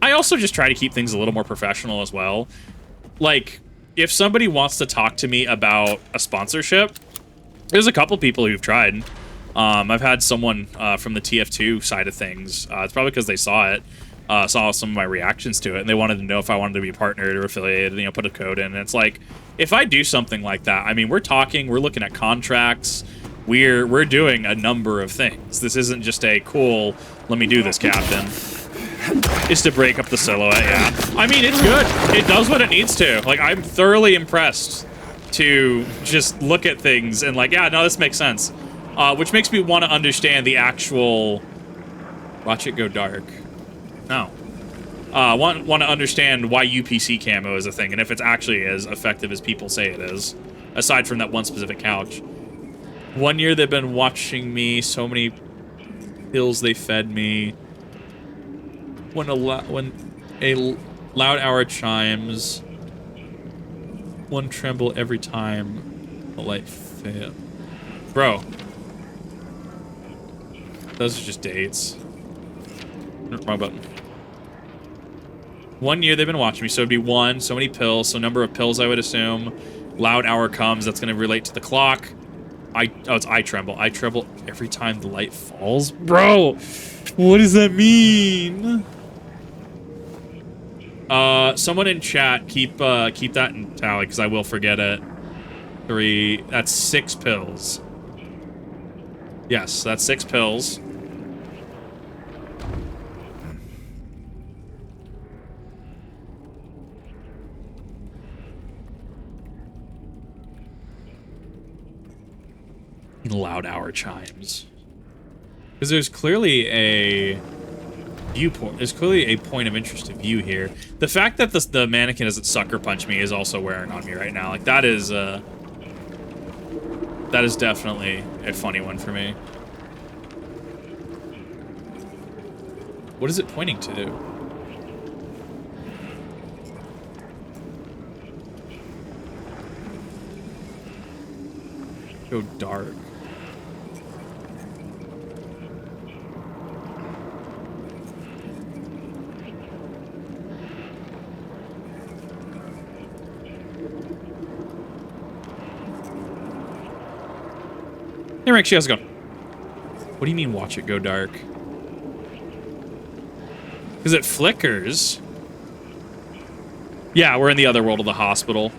I also just try to keep things a little more professional as well. Like, if somebody wants to talk to me about a sponsorship, there's a couple people who've tried. I've had someone from the TF2 side of things. It's probably because they saw it. Saw some of my reactions to it, and they wanted to know if I wanted to be partnered or affiliated, you know, put a code in. And it's like, if I do something like that, I mean, we're looking at contracts, we're doing a number of things. This isn't just a cool, let me do this, Captain. It's to break up the silhouette, yeah. I mean, it's good. It does what it needs to. Like, I'm thoroughly impressed to just look at things and like, yeah, no, this makes sense. Which makes me want to understand the actual... Watch it go dark. No. Want to understand why UPC camo is a thing, and if it's actually as effective as people say it is, aside from that one specific couch. 1 year they've been watching me, so many pills they fed me. When a loud hour chimes, one tremble every time the light fails. Bro. Those are just dates. Wrong button. 1 year they've been watching me, so it'd be one, so many pills, so number of pills I would assume. Loud hour comes, that's gonna relate to the clock. Oh, it's I tremble. I tremble every time the light falls? Bro! What does that mean? Someone in chat, keep that in tally, because I will forget it. 3, that's 6 pills. Yes, that's 6 pills. Loud hour chimes. Because there's clearly a Viewport. There's clearly a point of interest to view here. The fact that the mannequin doesn't sucker punch me is also wearing on me right now. Like, that is definitely a funny one for me. What is it pointing to? Go dark. Hey, Rick, how's it going? What do you mean, watch it go dark? Because it flickers. Yeah, we're in the other world of the hospital.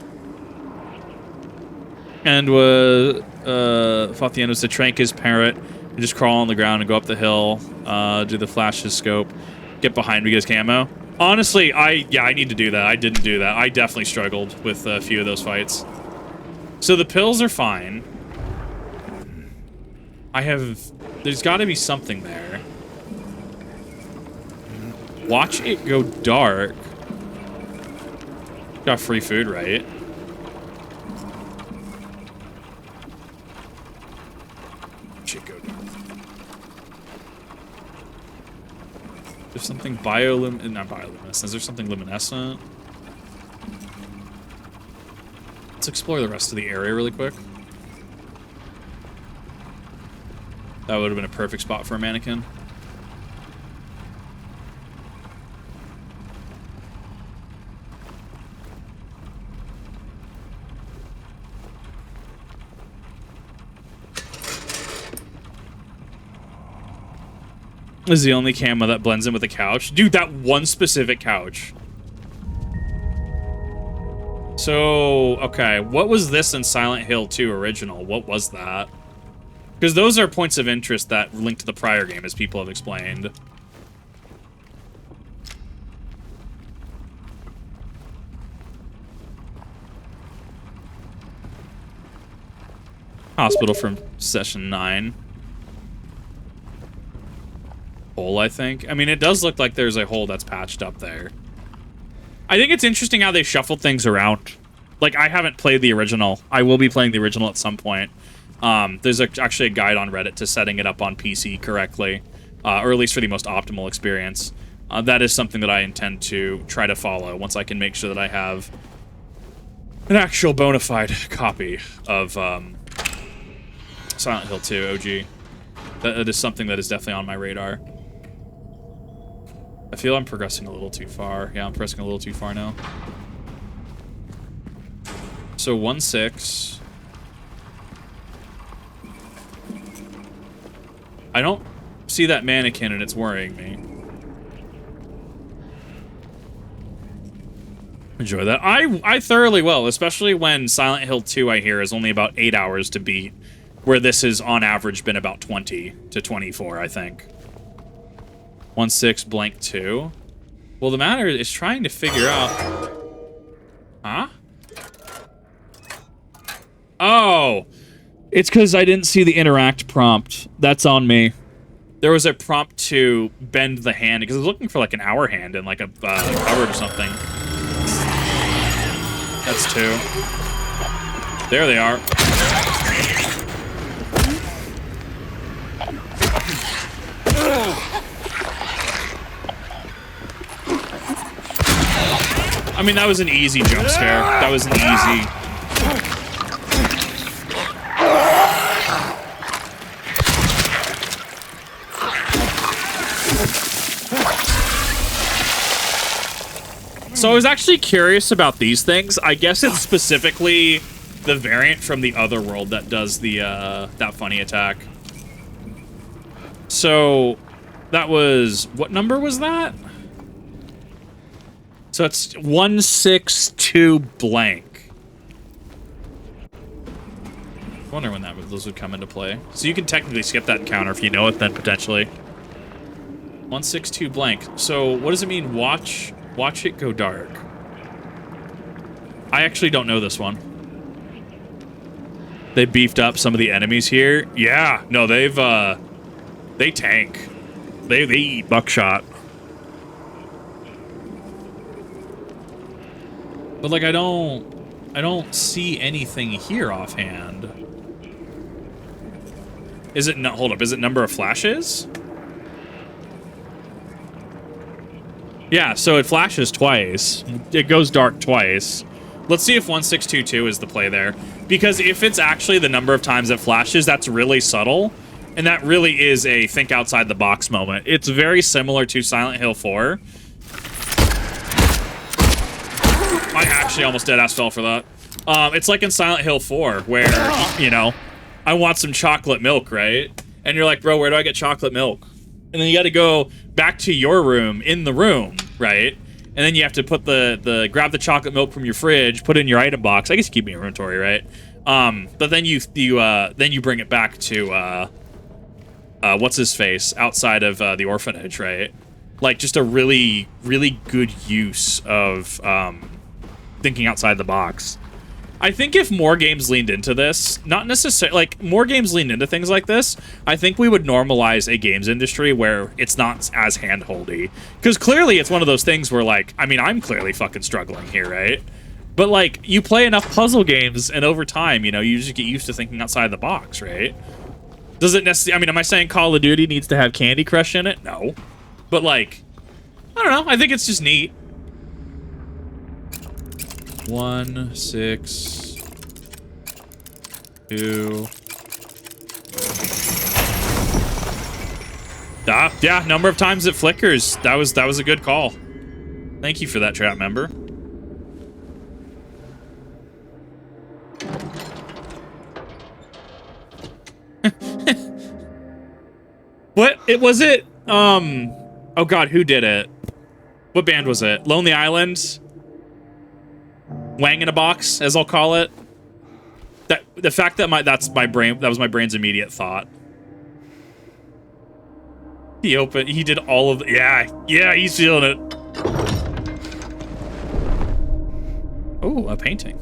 And thought the end was to trank his parrot and just crawl on the ground and go up the hill, do the flashes scope, get behind me, get his camo. Honestly, I need to do that. I didn't do that. I definitely struggled with a few of those fights. So the pills are fine. There's got to be something there. Watch it go dark. Got free food, right? Watch it go dark. There's something not bioluminescent. Is there something luminescent? Let's explore the rest of the area really quick. That would have been a perfect spot for a mannequin. This is the only camo that blends in with the couch. Dude, that one specific couch. So, okay. What was this in Silent Hill 2 original? What was that? Because those are points of interest that link to the prior game, as people have explained. Hospital from Session 9. Hole, I think. I mean, it does look like there's a hole that's patched up there. I think it's interesting how they shuffled things around. Like, I haven't played the original. I will be playing the original at some point. There's actually a guide on Reddit to setting it up on PC correctly, or at least for the most optimal experience. That is something that I intend to try to follow once I can make sure that I have an actual bona fide copy of Silent Hill 2 OG. That is something that is definitely on my radar. I feel I'm progressing a little too far. Yeah, I'm progressing a little too far now. So 1-6. I don't see that mannequin and it's worrying me. Enjoy that. I thoroughly will, especially when Silent Hill 2, I hear, is only about 8 hours to beat, where this has, on average, been about 20 to 24, I think. 1-6 blank 2. Well, the matter is trying to figure out... Huh? Oh! It's because I didn't see the interact prompt. That's on me. There was a prompt to bend the hand, because I was looking for like an hour hand in like a cupboard or something. That's 2. There they are. I mean, that was an easy jump scare. That was an easy... So I was actually curious about these things. I guess it's specifically the variant from the Otherworld that does the that funny attack. So that was... What number was that? So it's 162 blank. I wonder when those would come into play. So you can technically skip that encounter if you know it, then potentially. 162 blank. So what does it mean? Watch it go dark. I actually don't know this one. They beefed up some of the enemies here. Yeah, no, they tank. They eat buckshot. But like I don't see anything here offhand. Is it not? Hold up. Is it number of flashes? Yeah, so it flashes twice. It goes dark twice. Let's see if 1622 is the play there. Because if it's actually the number of times it flashes, that's really subtle. And that really is a think outside the box moment. It's very similar to Silent Hill 4. I actually almost dead-ass fell for that. It's like in Silent Hill 4, where, you know, I want some chocolate milk, right? And you're like, bro, where do I get chocolate milk? And then you got to go back to your room, in the room, right? And then you have to put grab the chocolate milk from your fridge, put it in your item box. I guess you keep it in your inventory, right? But then you bring it back to, what's his face, outside of the orphanage, right? Like, just a really, really good use of thinking outside the box. I think if more games leaned into this, not necessarily, like, more games leaned into things like this, I think we would normalize a games industry where it's not as hand-holdy. Because clearly it's one of those things where, like, I mean, I'm clearly fucking struggling here, right? But, like, you play enough puzzle games, and over time, you know, you just get used to thinking outside the box, right? Does it necessarily, I mean, am I saying Call of Duty needs to have Candy Crush in it? No. But, like, I don't know, I think it's just neat. 1, 6, 2. Yeah, number of times it flickers. That was a good call. Thank you for that, chat member. What? It was it? Oh god, who did it? What band was it? Lonely Island? Wang in a box, as I'll call it. The fact that that was my brain's immediate thought. He did all of the, yeah, he's feeling it. Oh, a painting.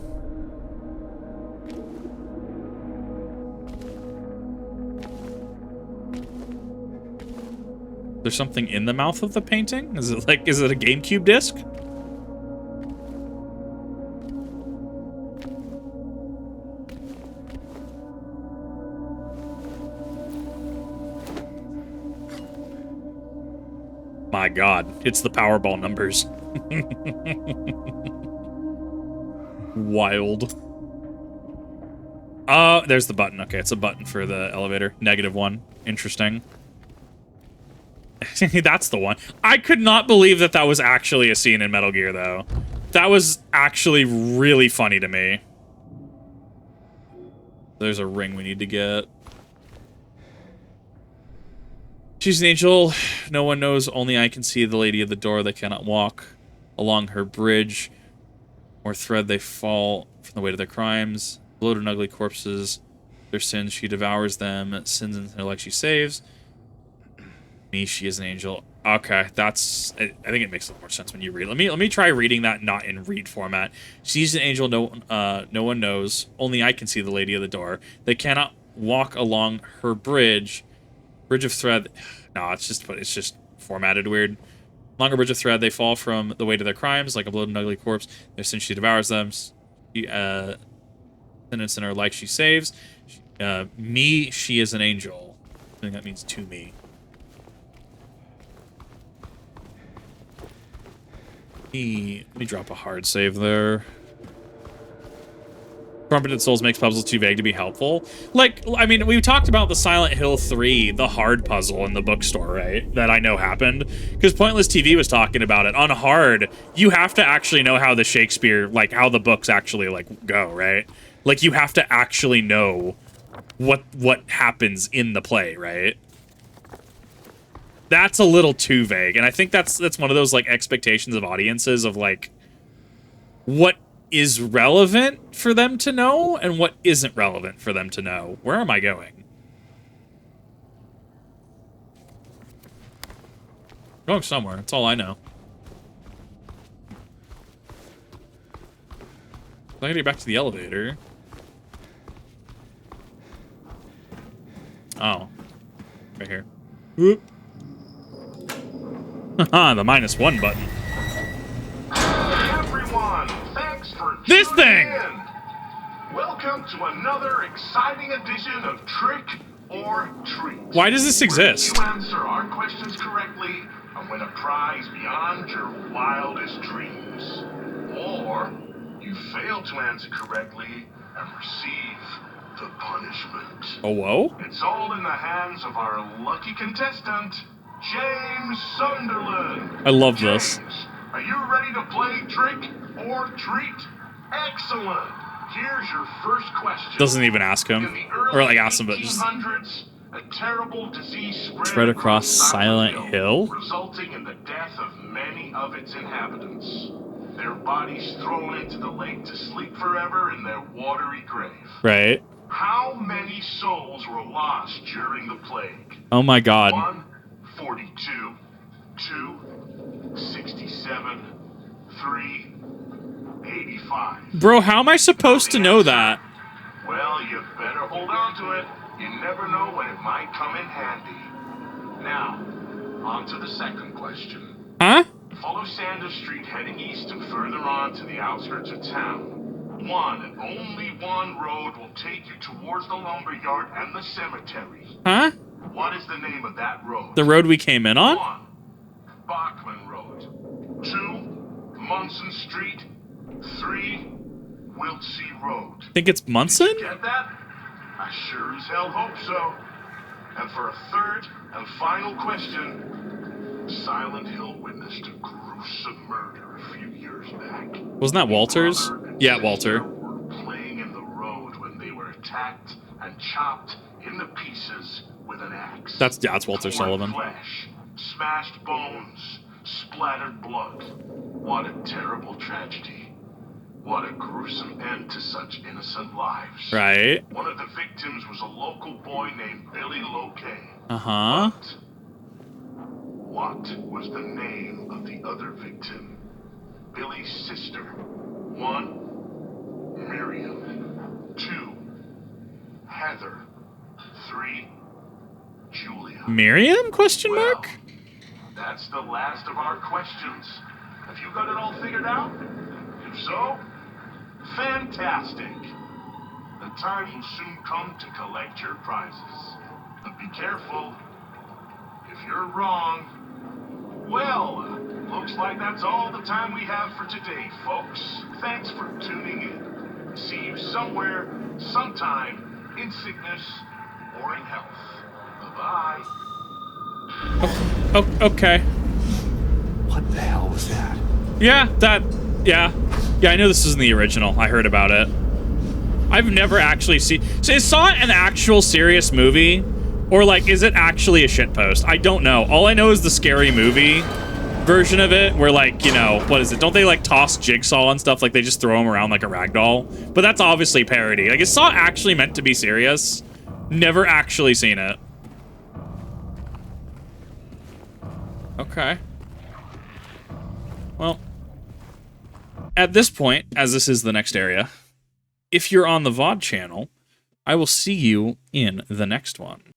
There's something in the mouth of the painting? Is it a GameCube disc? My god, it's the Powerball numbers. Wild. Oh, there's the button. Okay, it's a button for the elevator. -1. Interesting. That's the one. I could not believe that was actually a scene in Metal Gear, though. That was actually really funny to me. There's a ring we need to get. She's an angel. No one knows. Only I can see the lady of the door. They cannot walk along her bridge or thread. They fall from the weight of their crimes. Bloated and ugly corpses. Their sins, she devours them. Sins and intellect she saves. Me, she is an angel. Okay, that's... I think it makes a little more sense when you read. Let me try reading that not in read format. She's an angel. No one knows. Only I can see the lady of the door. They cannot walk along her bridge. Bridge of thread. No, it's just formatted weird. Longer bridge of thread. They fall from the weight of their crimes, like a bloated and ugly corpse. Their sin she devours them. Sentence in her life she saves. Me, she is an angel. I think that means to me. Let me drop a hard save there. Trumpeted Souls makes puzzles too vague to be helpful. Like, I mean, we talked about the Silent Hill 3, the hard puzzle in the bookstore, right? That I know happened. Because Pointless TV was talking about it. On hard, you have to actually know how the Shakespeare, like, how the books actually, like, go, right? Like, you have to actually know what happens in the play, right? That's a little too vague. And I think that's one of those, like, expectations of audiences of, like, what is relevant for them to know and what isn't relevant for them to know. Where am I going? Going somewhere. That's all I know. I gotta get back to the elevator. Oh. Right here. Whoop. Haha, the -1 button. Everyone, thanks This thing! Welcome to another exciting edition of Trick or Treat. Why does this exist? If you answer our questions correctly and win a prize beyond your wildest dreams. Or you fail to answer correctly and receive the punishment. Oh, whoa? It's all in the hands of our lucky contestant, James Sunderland. I love this. James, are you ready to play Trick or Treat? Excellent. Here's your first question. Doesn't even ask him. In the early Or like ask him, but just 1800s, a terrible disease spread across Silent Hill, resulting in the death of many of its inhabitants. Their bodies thrown into the lake to sleep forever in their watery grave. right? How many souls were lost during the plague? Oh my god. 1, 42, 2, 67, 3, 85. Bro, how am I supposed to know that? Well, you better hold on to it. You never know when it might come in handy. Now, on to the second question. Huh? Follow Sanders Street heading east and further on to the outskirts of town. One and only one road will take you towards the lumberyard and the cemetery. Huh? What is the name of that road? The road we came in on? 1. Bachman Road. 2. Munson Street. 3. Wiltsey Road. Think it's Munson? Get that? I sure as hell hope so. And for a third and final question, Silent Hill witnessed a gruesome murder a few years back. Wasn't that Walters? Brother and Yeah, sister Walter. were playing in the road when they were attacked and chopped into pieces with an axe. That's Walter Torn Sullivan. Flesh, smashed bones, splattered blood. What a terrible tragedy. What a gruesome end to such innocent lives. Right. One of the victims was a local boy named Billy Locay. Uh-huh. But what was the name of the other victim? Billy's sister. 1. Miriam. 2. Heather. 3. Julia. Miriam? Question mark? Well, that's the last of our questions. Have you got it all figured out? If so, fantastic. The time will soon come to collect your prizes. But be careful. If you're wrong, well, looks like that's all the time we have for today, folks. Thanks for tuning in. See you somewhere, sometime, in sickness or in health. Bye-bye. Oh, okay. What the hell was that? Yeah, yeah, I know this isn't the original. I heard about it. I've never actually seen... So is Saw an actual serious movie? Or, like, is it actually a shitpost? I don't know. All I know is the Scary Movie version of it, where, like, you know, what is it? Don't they, like, toss Jigsaw and stuff? Like, they just throw him around like a ragdoll? But that's obviously parody. Like, is Saw actually meant to be serious? Never actually seen it. Okay. Well, at this point, as this is the next area, if you're on the VOD channel, I will see you in the next one.